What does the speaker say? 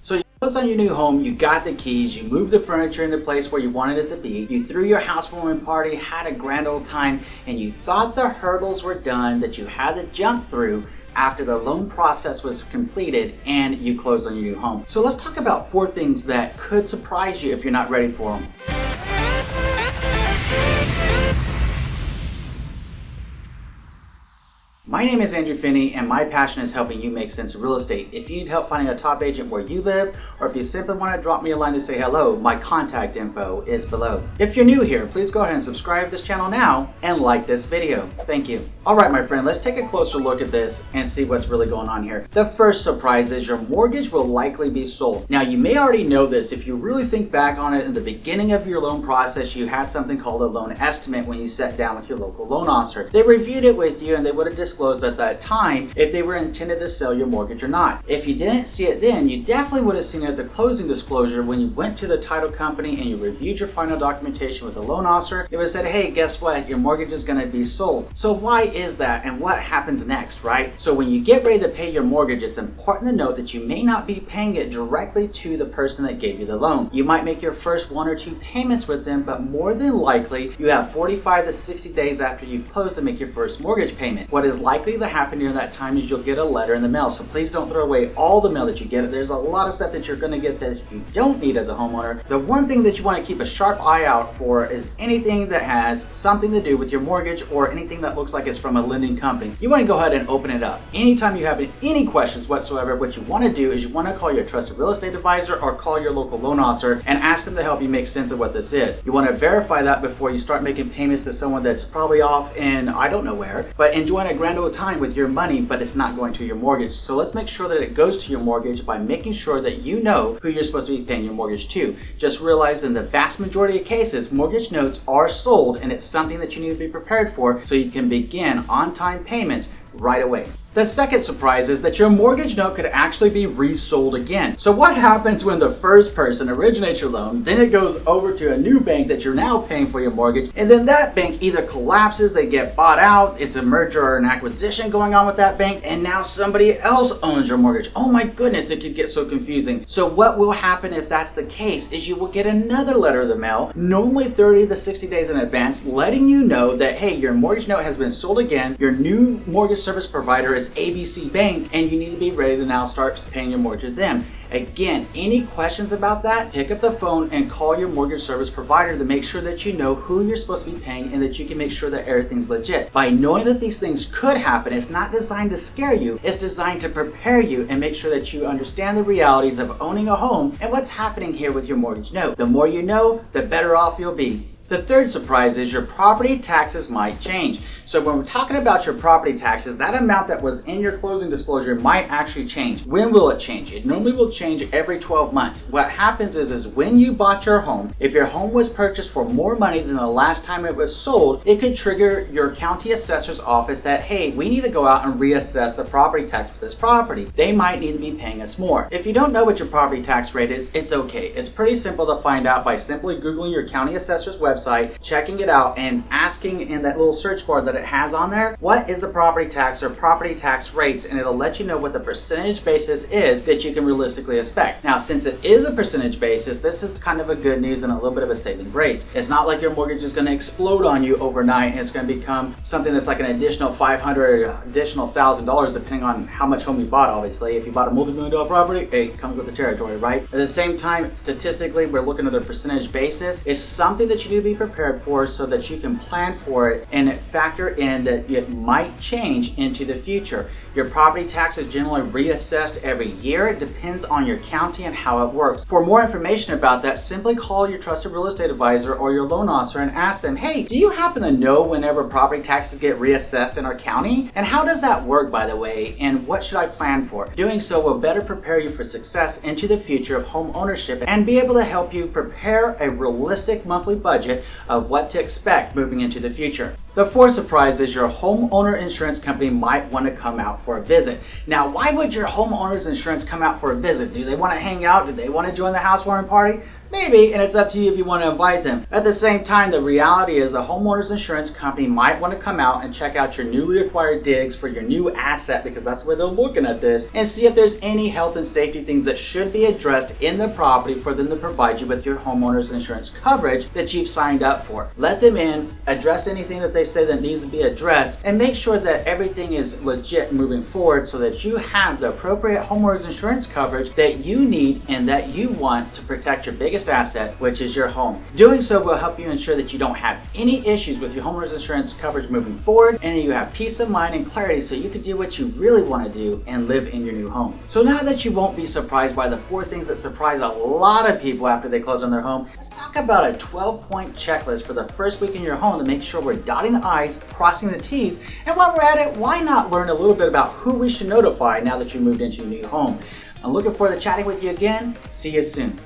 So you closed on your new home, you got the keys, you moved the furniture in the place where you wanted it to be, you threw your housewarming party, had a grand old time, and you thought the hurdles were done that you had to jump through after the loan process was completed and you closed on your new home. So let's talk about 4 things that could surprise you if you're not ready for them. My name is Andrew Finney, and my passion is helping you make sense of real estate. If you need help finding a top agent where you live, or if you simply want to drop me a line to say hello, my contact info is below. If you're new here, please go ahead and subscribe to this channel now and like this video. Thank you. All right, my friend, let's take a closer look at this and see what's really going on here. The first surprise is your mortgage will likely be sold. Now, you may already know this. If you really think back on it, in the beginning of your loan process, you had something called a loan estimate when you sat down with your local loan officer. They reviewed it with you and they would have disclosed at that time if they were intended to sell your mortgage or not. If you didn't see it then, you definitely would have seen it at the closing disclosure when you went to the title company and you reviewed your final documentation with the loan officer. It was said, hey, guess what? Your mortgage is going to be sold. So why is that and what happens next, right? So when you get ready to pay your mortgage, it's important to note that you may not be paying it directly to the person that gave you the loan. You might make your first 1 or 2 payments with them, but more than likely you have 45 to 60 days after you've closed to make your first mortgage payment. What is likely to happen during that time is you'll get a letter in the mail. So please don't throw away all the mail that you get. There's a lot of stuff that you're going to get that you don't need as a homeowner. The one thing that you want to keep a sharp eye out for is anything that has something to do with your mortgage or anything that looks like it's from a lending company. You want to go ahead and open it up. Anytime you have any questions whatsoever, what you want to do is you want to call your trusted real estate advisor or call your local loan officer and ask them to help you make sense of what this is. You want to verify that before you start making payments to someone that's probably off in I don't know where, but enjoying a grand old time with your money, but it's not going to your mortgage. So let's make sure that it goes to your mortgage by making sure that you know who you're supposed to be paying your mortgage to. Just realize in the vast majority of cases, mortgage notes are sold and it's something that you need to be prepared for so you can begin on-time payments right away. The second surprise is that your mortgage note could actually be resold again. So what happens when the first person originates your loan, then it goes over to a new bank that you're now paying for your mortgage, and then that bank either collapses, they get bought out, it's a merger or an acquisition going on with that bank, and now somebody else owns your mortgage. Oh my goodness, it could get so confusing. So what will happen if that's the case is you will get another letter in the mail, normally 30 to 60 days in advance, letting you know that, hey, your mortgage note has been sold again, your new mortgage service provider is ABC Bank, and you need to be ready to now start paying your mortgage to them. Again, any questions about that, pick up the phone and call your mortgage service provider to make sure that you know who you're supposed to be paying and that you can make sure that everything's legit. By knowing that these things could happen, it's not designed to scare you, it's designed to prepare you and make sure that you understand the realities of owning a home and what's happening here with your mortgage note. The more you know, the better off you'll be. The third surprise is your property taxes might change. So when we're talking about your property taxes, that amount that was in your closing disclosure might actually change. When will it change? It normally will change every 12 months. What happens is when you bought your home, if your home was purchased for more money than the last time it was sold, it could trigger your county assessor's office that, hey, we need to go out and reassess the property tax for this property. They might need to be paying us more. If you don't know what your property tax rate is, it's okay. It's pretty simple to find out by simply Googling your county assessor's website, checking it out and asking in that little search bar that it has on there, what is the property tax or property tax rates, and it'll let you know what the percentage basis is that you can realistically expect. Now, since it is a percentage basis, this is kind of a good news and a little bit of a saving grace. It's not like your mortgage is going to explode on you overnight and it's going to become something that's like an additional $500, additional $1,000 depending on how much home you bought, obviously. If you bought a multi-million-dollar property, it comes with the territory, right? At the same time, statistically, we're looking at a percentage basis. It's something that you need to be prepared for so that you can plan for it and factor in that it might change into the future. Your property tax is generally reassessed every year. It depends on your county and how it works. For more information about that, simply call your trusted real estate advisor or your loan officer and ask them, hey, do you happen to know whenever property taxes get reassessed in our county? And how does that work, by the way? And what should I plan for? Doing so will better prepare you for success into the future of home ownership and be able to help you prepare a realistic monthly budget of what to expect moving into the future. The fourth surprise is your homeowner insurance company might want to come out for a visit. Now, why would your homeowner's insurance come out for a visit? Do they want to hang out? Do they want to join the housewarming party? Maybe, and it's up to you if you want to invite them. At the same time, the reality is a homeowner's insurance company might want to come out and check out your newly acquired digs for your new asset, because that's where they're looking at this, and see if there's any health and safety things that should be addressed in the property for them to provide you with your homeowner's insurance coverage that you've signed up for. Let them in, address anything that they say that needs to be addressed, and make sure that everything is legit moving forward so that you have the appropriate homeowner's insurance coverage that you need and that you want to protect your biggest asset, which is your home. Doing so will help you ensure that you don't have any issues with your homeowner's insurance coverage moving forward, and that you have peace of mind and clarity so you can do what you really want to do and live in your new home. So now that you won't be surprised by the 4 things that surprise a lot of people after they close on their home, let's talk about a 12-point checklist for the first week in your home to make sure we're dotting the I's, crossing the T's, and while we're at it, why not learn a little bit about who we should notify now that you moved into your new home? I'm looking forward to chatting with you again. See you soon.